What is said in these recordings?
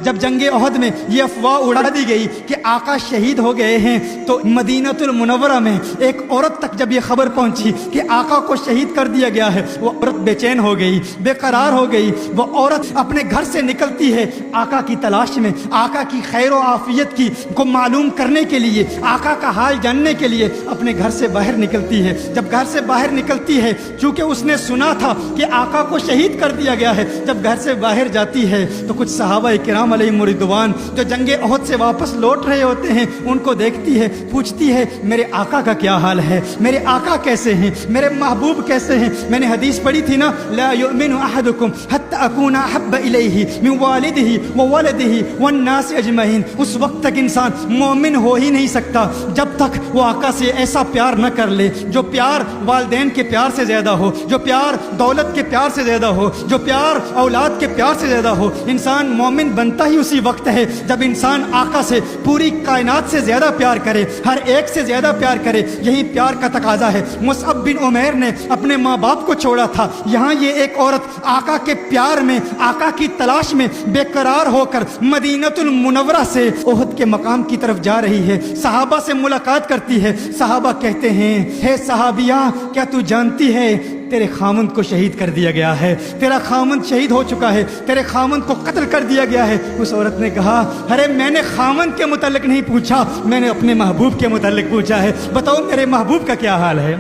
جب جنگ احد میں یہ افواہ اڑا دی گئی کہ آقا شہید ہو گئے ہیں تو مدینہ المنورہ میں ایک عورت تک جب یہ خبر پہنچی کہ آقا کو شہید کر دیا گیا ہے، وہ عورت بے چین ہو گئی، بے قرار ہو گئی۔ وہ عورت اپنے گھر سے نکلتی ہے آقا کی تلاش میں، آقا کی خیر و عافیت کو معلوم کرنے کے لیے، آقا کا حال جاننے کے لیے اپنے گھر سے باہر نکلتی ہے۔ جب گھر سے باہر نکلتی ہے، چونکہ اس نے سنا تھا کہ آقا کو شہید کر دیا گیا ہے، جب گھر سے باہر جاتی ہے تو کچھ صحابہ کرام علیہم رضوان جو جنگ احد سے واپس لوٹ رہے ہوتے ہیں ان کو دیکھتی ہے، پوچھتی ہے میرے آقا کا کیا حال ہے، میرے آقا کیسے ہیں، میرے محبوب کیسے ہیں۔ میں نے حدیث پڑھی تھی نا، لا یؤمن احدکم حتی اکون احب الیہ من والدہ وولدہ والناس اجمعین۔ اس وقت تک انسان مومن ہو ہی نہیں سکتا جب تک وہ آقا سے ایسا پیار نہ کر لے جو پیار والدین کے پیار سے زیادہ ہو، جو پیار دولت کے پیار سے زیادہ ہو، جو پیار اولاد کے پیار سے زیادہ ہو۔ انسان مومن بنتا ہی اسی وقت ہے جب انسان آقا سے پوری کائنات سے زیادہ پیار کرے، ہر ایک سے زیادہ پیار کرے۔ یہی پیار کا تقاضا ہے۔ مصعب بن عمیر نے اپنے ماں باپ کو چھوڑا تھا، یہاں یہ ایک عورت آقا کے پیار میں، آقا کی تلاش میں بے قرار ہو کر مدینہ المنورہ سے احد کے مقام کی طرف جا رہی ہے، صحابہ سے ملاقات کرتی ہے۔ صحابہ کہتے ہیں، ہے صحابیہ کیا تو جانتی ہے تیرے خامند کو شہید کر دیا گیا ہے، تیرا خامند شہید ہو چکا ہے، تیرے خامند کو قتل کر دیا گیا ہے۔ اس عورت نے کہا، ارے میں نے خامند کے متعلق نہیں پوچھا، میں نے اپنے محبوب کے متعلق پوچھا ہے، بتاؤ میرے محبوب کا کیا حال ہے۔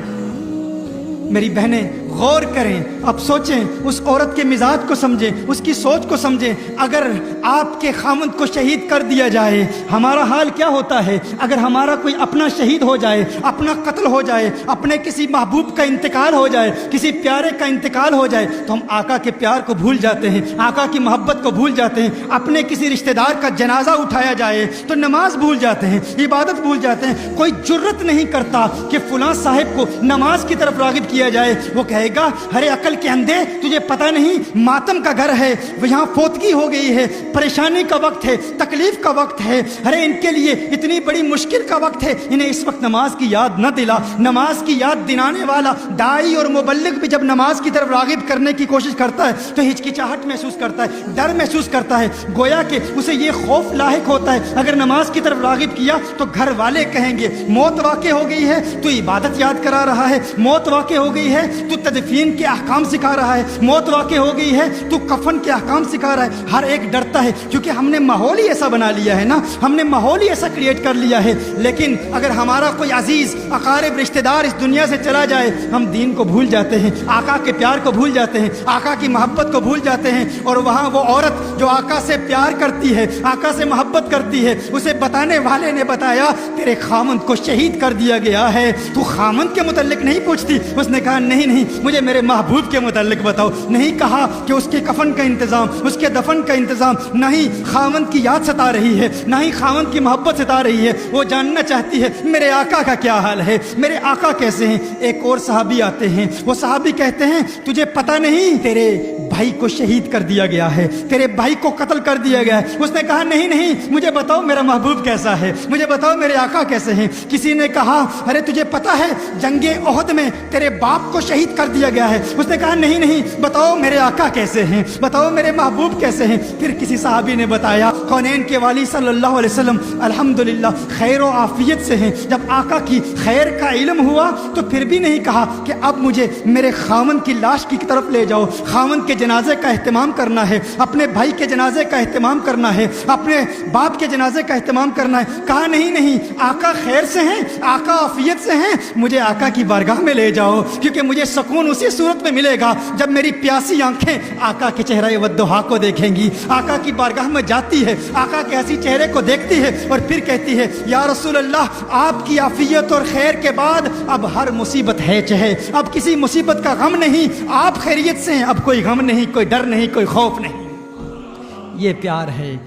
میری بہنیں غور کریں، اب سوچیں، اس عورت کے مزاج کو سمجھیں، اس کی سوچ کو سمجھیں۔ اگر آپ کے خامند کو شہید کر دیا جائے ہمارا حال کیا ہوتا ہے؟ اگر ہمارا کوئی اپنا شہید ہو جائے، اپنا قتل ہو جائے، اپنے کسی محبوب کا انتقال ہو جائے، کسی پیارے کا انتقال ہو جائے تو ہم آقا کے پیار کو بھول جاتے ہیں، آقا کی محبت کو بھول جاتے ہیں۔ اپنے کسی رشتہ دار کا جنازہ اٹھایا جائے تو نماز بھول جاتے ہیں، عبادت بھول جاتے ہیں۔ کوئی جرت نہیں کرتا کہ فلاں صاحب کو نماز کی طرف راغب کیا جائے۔ وہ کہے گا، ارے عقل کے اندھے، تجھے پتہ نہیں ماتم کا گھر ہے، یہاں فوتگی ہو گئی ہے، پریشانی کا وقت ہے، تکلیف کا وقت ہے، ارے ان کے لیے اتنی بڑی مشکل کا وقت ہے، انہیں اس وقت نماز کی یاد نہ دلا۔ نماز کی یاد دلانے والا داعی اور مبلغ بھی جب نماز کی طرف راغب کرنے کی کوشش کرتا ہے تو ہچکچاہٹ محسوس کرتا ہے، ڈر محسوس کرتا ہے، گویا کہ اسے یہ خوف لاحق ہوتا ہے اگر نماز کی طرف راغب کیا تو گھر والے کہیں گے موت واقع ہو گئی ہے تو عبادت یاد کرا رہا ہے، موت واقع ہو گئی ہے تو تدفین کے احکام سکھا رہا ہے، موت واقع ہو گئی ہے تو کفن کے احکام سکھا رہا ہے۔ ہر ایک ڈرتا ہے کیونکہ ہم نے ماحول ہی ایسا بنا لیا ہے نا، ہم نے ماحول ہی ایسا کریٹ کر لیا ہے۔ لیکن اگر ہمارا کوئی عزیز اقارب رشتہ دار اس دنیا سے چلا جائے ہم دین کو بھول جاتے ہیں، آقا کے پیار کو بھول جاتے ہیں، آقا کی محبت کو بھول جاتے ہیں۔ اور وہاں وہ عورت جو آقا سے پیار کرتی ہے، آقا سے محبت کرتی ہے، اسے بتانے والے نے بتایا تیرے خامند کو شہید کر دیا گیا ہے، تو خامند کے متعلق نہیں پوچھتی؟ اس نے کہا نہیں نہیں، مجھے میرے محبوب کے متعلق بتاؤ۔ نہیں کہا کہ اس کے کفن کا انتظام، اس کے دفن کا انتظام، نہیں خامند کی یاد ستا رہی ہے، نہ ہی خامند کی محبت ستا رہی ہے، وہ جاننا چاہتی ہے میرے آقا کا کیا حال ہے، میرے آقا کیسے ہیں۔ ایک اور صحابی آتے ہیں، وہ صحابی کہتے ہیں تجھے پتہ نہیں تیرے بھائی کو شہید کر دیا گیا ہے، تیرے بھائی کو قتل کر دیا گیا ہے۔ اس نے کہا نہیں نہیں، مجھے بتاؤ میرا محبوب کیسا ہے، مجھے بتاؤ میرے آقا کیسے ہیں۔ کسی نے کہا ارے تجھے پتہ ہے جنگ احد میں تیرے باپ کو شہید کر دیا گیا ہے۔ اس نے کہا نہیں نہیں، بتاؤ میرے آقا کیسے ہیں، بتاؤ میرے محبوب کیسے ہیں۔ پھر کسی صحابی نے بتایا کونین کے والی صلی اللہ علیہ وسلم الحمدللہ خیر و عافیت سے ہیں۔ جب آقا کی خیر کا علم ہوا تو پھر بھی نہیں کہا کہ اب مجھے میرے خامن کی لاش کی طرف لے جاؤ، خامن کے جنازے کا اہتمام کرنا ہے، اپنے بھائی کے جنازے کا اہتمام کرنا ہے، اپنے باپ کے جنازے کا اہتمام کرنا ہے۔ کہا نہیں نہیں، آقا خیر سے ہیں، آقا عافیت سے ہیں، مجھے آقا کی بارگاہ میں لے جاؤ، کیونکہ مجھے سکون اسی صورت میں ملے گا جب میری پیاسی آنکھیں آقا کے چہرہ والضحیٰ کو دیکھیں گی۔ آقا کی بارگاہ میں جاتی ہے، آقا کے ایسی چہرے کو دیکھتی ہے اور پھر کہتی ہے یا رسول اللہ، آپ کی عافیت اور خیر کے بعد اب ہر مصیبت ہے چہے، اب کسی مصیبت کا غم نہیں، آپ خیریت سے ہیں، اب کوئی غم نہیں، کوئی ڈر نہیں، کوئی خوف نہیں۔ یہ پیار ہے۔